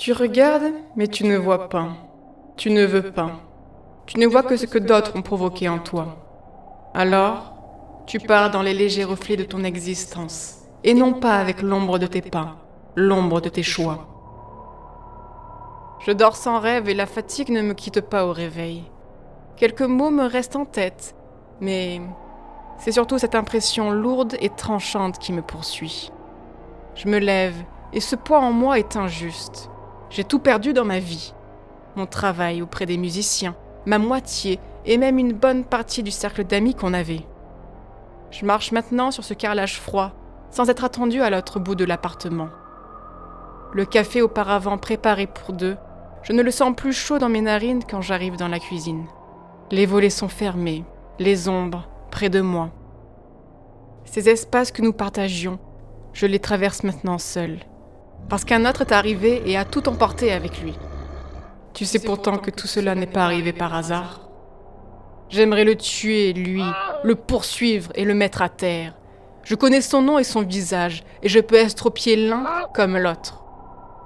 Tu regardes, mais tu ne vois pas. Tu ne veux pas. Tu ne vois que ce que d'autres ont provoqué en toi. Alors, tu pars dans les légers reflets de ton existence, et non pas avec l'ombre de tes pas, l'ombre de tes choix. Je dors sans rêve et la fatigue ne me quitte pas au réveil. Quelques mots me restent en tête, mais c'est surtout cette impression lourde et tranchante qui me poursuit. Je me lève, et ce poids en moi est injuste. J'ai tout perdu dans ma vie. Mon travail auprès des musiciens, ma moitié et même une bonne partie du cercle d'amis qu'on avait. Je marche maintenant sur ce carrelage froid, sans être attendu à l'autre bout de l'appartement. Le café auparavant préparé pour deux, je ne le sens plus chaud dans mes narines quand j'arrive dans la cuisine. Les volets sont fermés, les ombres près de moi. Ces espaces que nous partagions, je les traverse maintenant seul, parce qu'un autre est arrivé et a tout emporté avec lui. Tu sais pourtant que tout cela n'est pas arrivé par hasard. J'aimerais le tuer, lui, le poursuivre et le mettre à terre. Je connais son nom et son visage, et je peux estropier l'un comme l'autre.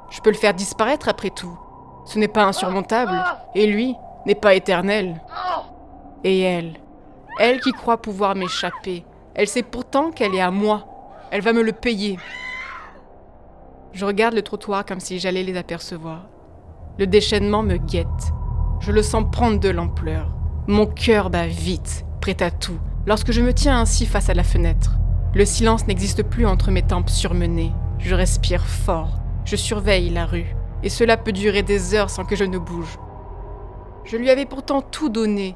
Je peux le faire disparaître après tout. Ce n'est pas insurmontable, et lui n'est pas éternel. Et elle qui croit pouvoir m'échapper, elle sait pourtant qu'elle est à moi. Elle va me le payer. Je regarde le trottoir comme si j'allais les apercevoir. Le déchaînement me guette. Je le sens prendre de l'ampleur. Mon cœur bat vite, prêt à tout, lorsque je me tiens ainsi face à la fenêtre. Le silence n'existe plus entre mes tempes surmenées. Je respire fort. Je surveille la rue. Et cela peut durer des heures sans que je ne bouge. Je lui avais pourtant tout donné.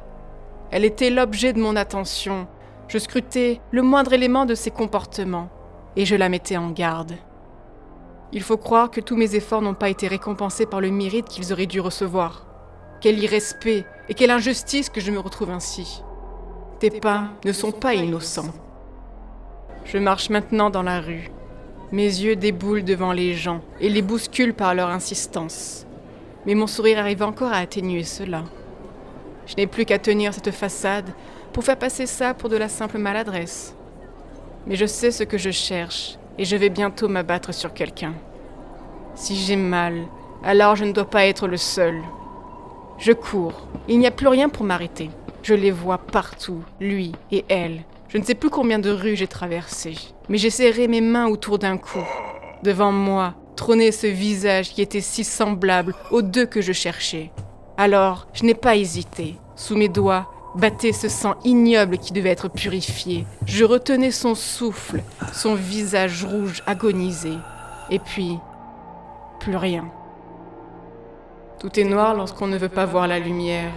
Elle était l'objet de mon attention. Je scrutais le moindre élément de ses comportements. Et je la mettais en garde. Il faut croire que tous mes efforts n'ont pas été récompensés par le mérite qu'ils auraient dû recevoir. Quel irrespect et quelle injustice que je me retrouve ainsi. Tes pas ne sont pas innocents. Je marche maintenant dans la rue. Mes yeux déboulent devant les gens et les bousculent par leur insistance. Mais mon sourire arrive encore à atténuer cela. Je n'ai plus qu'à tenir cette façade pour faire passer ça pour de la simple maladresse. Mais je sais ce que je cherche et je vais bientôt m'abattre sur quelqu'un. Si j'ai mal, alors je ne dois pas être le seul. Je cours. Il n'y a plus rien pour m'arrêter. Je les vois partout, lui et elle. Je ne sais plus combien de rues j'ai traversées, mais j'ai serré mes mains autour d'un cou. Devant moi, trônait ce visage qui était si semblable aux deux que je cherchais. Alors, je n'ai pas hésité. Sous mes doigts, battait ce sang ignoble qui devait être purifié. Je retenais son souffle, son visage rouge agonisé. Et puis, plus rien. Tout est noir lorsqu'on ne veut pas voir la lumière.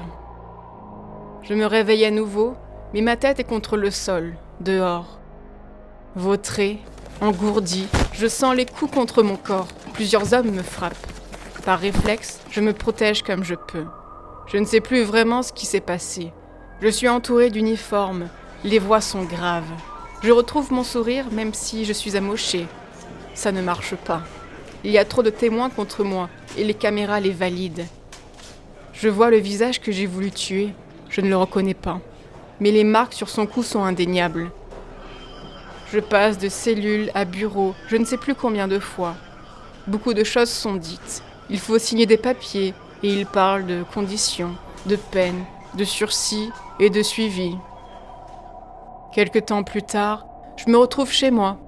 Je me réveille à nouveau, mais ma tête est contre le sol, dehors. Vautré, engourdi, je sens les coups contre mon corps. Plusieurs hommes me frappent. Par réflexe, je me protège comme je peux. Je ne sais plus vraiment ce qui s'est passé. Je suis entourée d'uniformes. Les voix sont graves. Je retrouve mon sourire même si je suis amochée. Ça ne marche pas. Il y a trop de témoins contre moi et les caméras les valident. Je vois le visage que j'ai voulu tuer. Je ne le reconnais pas. Mais les marques sur son cou sont indéniables. Je passe de cellule à bureau, je ne sais plus combien de fois. Beaucoup de choses sont dites. Il faut signer des papiers et il parle de conditions, de peine, de sursis et de suivi. Quelque temps plus tard, je me retrouve chez moi.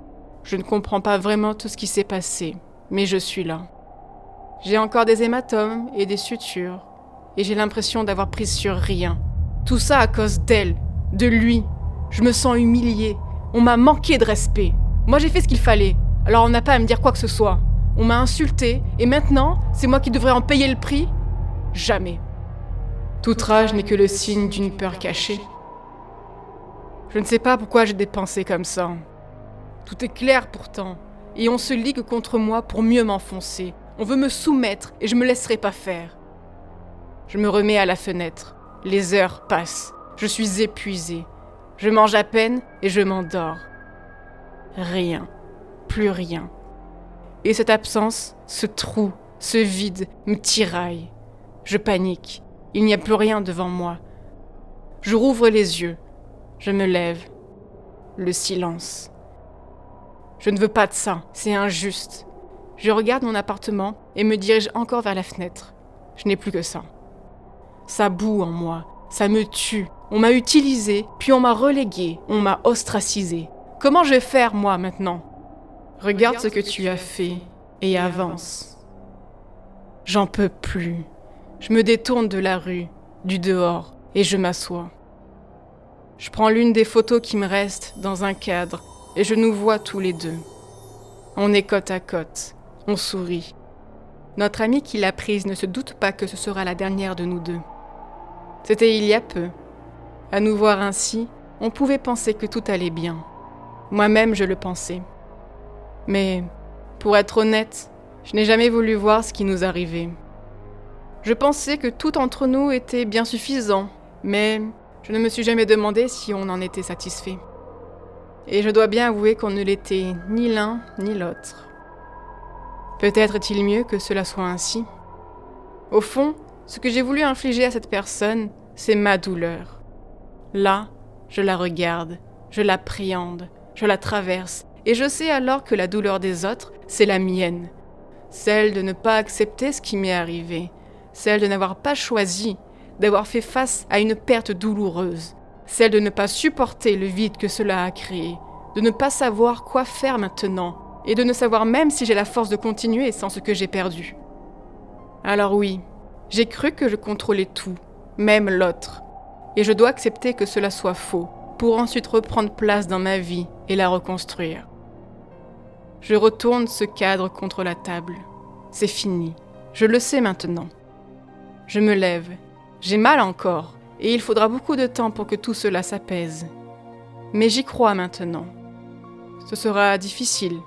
Je ne comprends pas vraiment tout ce qui s'est passé, mais je suis là. J'ai encore des hématomes et des sutures, et j'ai l'impression d'avoir pris sur rien. Tout ça à cause d'elle, de lui. Je me sens humiliée. On m'a manqué de respect. Moi j'ai fait ce qu'il fallait, alors on n'a pas à me dire quoi que ce soit. On m'a insultée, et maintenant, c'est moi qui devrais en payer le prix ? Jamais. Toute rage n'est que le signe d'une peur cachée. Je ne sais pas pourquoi j'ai des pensées comme ça. Tout est clair pourtant, et on se ligue contre moi pour mieux m'enfoncer. On veut me soumettre, et je me laisserai pas faire. Je me remets à la fenêtre. Les heures passent. Je suis épuisée. Je mange à peine et je m'endors. Rien. Plus rien. Et cette absence, ce trou, ce vide me tiraille. Je panique. Il n'y a plus rien devant moi. Je rouvre les yeux. Je me lève. Le silence. Je ne veux pas de ça. C'est injuste. Je regarde mon appartement et me dirige encore vers la fenêtre. Je n'ai plus que ça. Ça bout en moi, ça me tue. On m'a utilisé, puis on m'a relégué, on m'a ostracisé. Comment je vais faire, moi, maintenant ? Regarde ce que tu as fait et avance. J'en peux plus. Je me détourne de la rue, du dehors, et je m'assois. Je prends l'une des photos qui me restent dans un cadre et je nous vois tous les deux. On est côte à côte, on sourit. Notre ami qui l'a prise ne se doute pas que ce sera la dernière de nous deux. C'était il y a peu. À nous voir ainsi, on pouvait penser que tout allait bien. Moi-même, je le pensais. Mais, pour être honnête, je n'ai jamais voulu voir ce qui nous arrivait. Je pensais que tout entre nous était bien suffisant, mais je ne me suis jamais demandé si on en était satisfait. Et je dois bien avouer qu'on ne l'était ni l'un ni l'autre. Peut-être est-il mieux que cela soit ainsi. Au fond, ce que j'ai voulu infliger à cette personne, c'est ma douleur. Là, je la regarde, je l'appréhende, je la traverse, et je sais alors que la douleur des autres, c'est la mienne. Celle de ne pas accepter ce qui m'est arrivé, celle de n'avoir pas choisi, d'avoir fait face à une perte douloureuse, celle de ne pas supporter le vide que cela a créé, de ne pas savoir quoi faire maintenant, et de ne savoir même si j'ai la force de continuer sans ce que j'ai perdu. Alors oui, j'ai cru que je contrôlais tout, même l'autre, et je dois accepter que cela soit faux, pour ensuite reprendre place dans ma vie et la reconstruire. Je retourne ce cadre contre la table. C'est fini, je le sais maintenant. Je me lève, j'ai mal encore, et il faudra beaucoup de temps pour que tout cela s'apaise. Mais j'y crois maintenant. Ce sera difficile,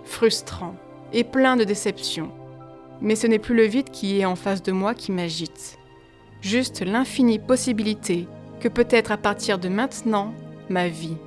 frustrant et plein de déceptions. Mais ce n'est plus le vide qui est en face de moi qui m'agite. Juste l'infinie possibilité que peut-être à partir de maintenant, ma vie.